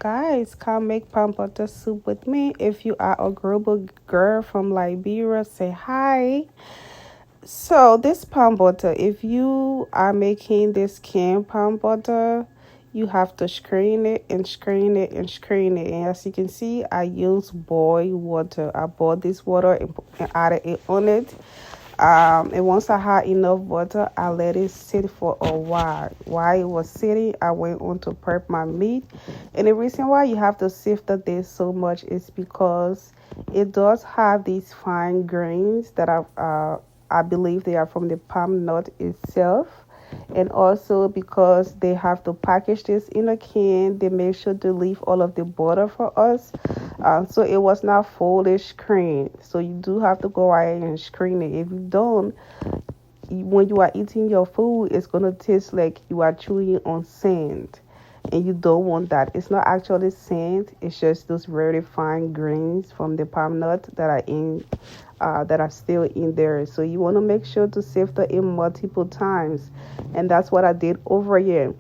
Guys, come make palm butter soup with me. If you are a global girl from Liberia, say hi. So this palm butter, if you are making this canned palm butter, you have to screen it and screen it and screen it. And as you can see, I use boiled water. I boiled this water and added it on it. And once I had enough water, I let it sit for a while. While it was sitting, I went on to prep my meat. And the reason why you have to sift this so much is because it does have these fine grains that I believe they are from the palm nut itself. And also because they have to package this in a can, they make sure to leave all of the butter for us. So it was not fully screened. So you do have to go ahead and screen it. If you don't, when you are eating your food, it's going to taste like you are chewing on sand. And you don't want that. It's not actually sand. It's just those very fine grains from the palm nut that are that are still in there. So you want to make sure to sift it multiple times, and that's what I did over here.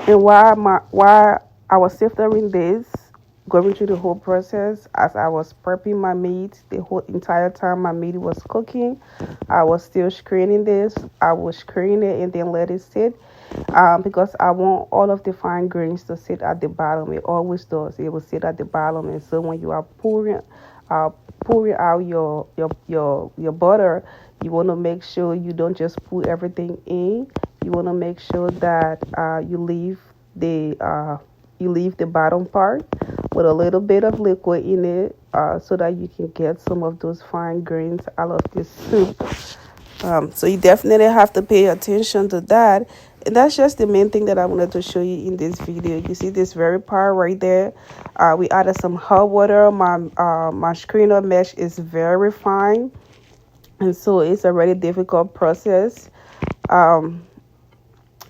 And while I was sifting this, going through the whole process, as I was prepping my meat, the whole entire time my meat was cooking, I was still screening this. I was screening it and then let it sit. Because I want all of the fine grains to sit at the bottom. It always does. It will sit at the bottom, and so when you are pouring out your butter, you want to make sure you don't just put everything in. You want to make sure that you leave the bottom part with a little bit of liquid in it, so that you can get some of those fine grains out of this soup. So you definitely have to pay attention to that. And that's just the main thing that I wanted to show you in this video. You see this very part right there. We added some hot water. My screener mesh is very fine, and so it's a really difficult process, um,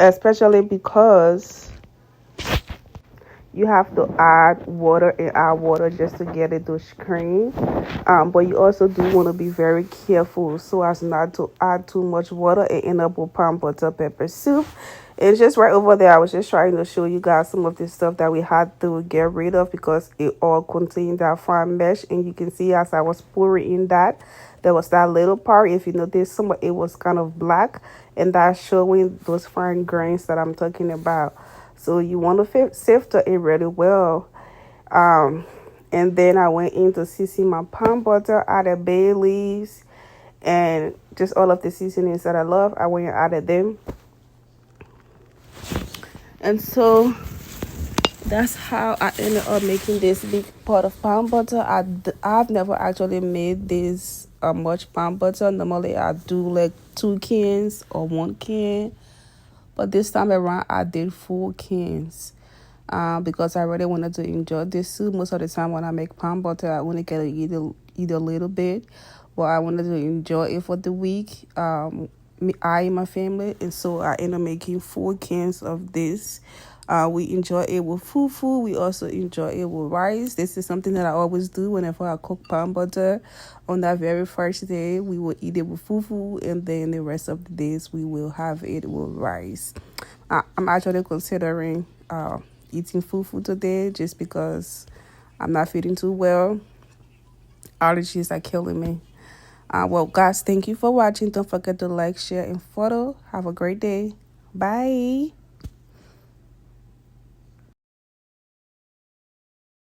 especially because you have to add water just to get it to screen. But you also do want to be very careful so as not to add too much water and end up with palm butter pepper soup. And just right over there, I was just trying to show you guys some of the stuff that we had to get rid of because it all contained that fine mesh. And you can see as I was pouring in that, there was that little part. If you notice, some of it was kind of black, and that's showing those fine grains that I'm talking about. So you want to sift it really well. And then I went in to season my palm butter, added bay leaves, and just all of the seasonings that I love. I went and added them. And so that's how I ended up making this big pot of palm butter. I've never actually made this much palm butter. Normally I do like 2 cans or 1 can. But this time around, I did 4 cans, because I really wanted to enjoy this soup. Most of the time when I make palm butter, I only get to eat a little bit. But I wanted to enjoy it for the week, I and my family. And so I ended up making 4 cans of this. We enjoy it with fufu. We also enjoy it with rice. This is something that I always do whenever I cook palm butter. On that very first day, we will eat it with fufu, and then the rest of the days we will have it with rice. I'm actually considering eating fufu today just because I'm not feeling too well. Allergies are killing me. Well, guys, thank you for watching. Don't forget to like, share, and follow. Have a great day. Bye.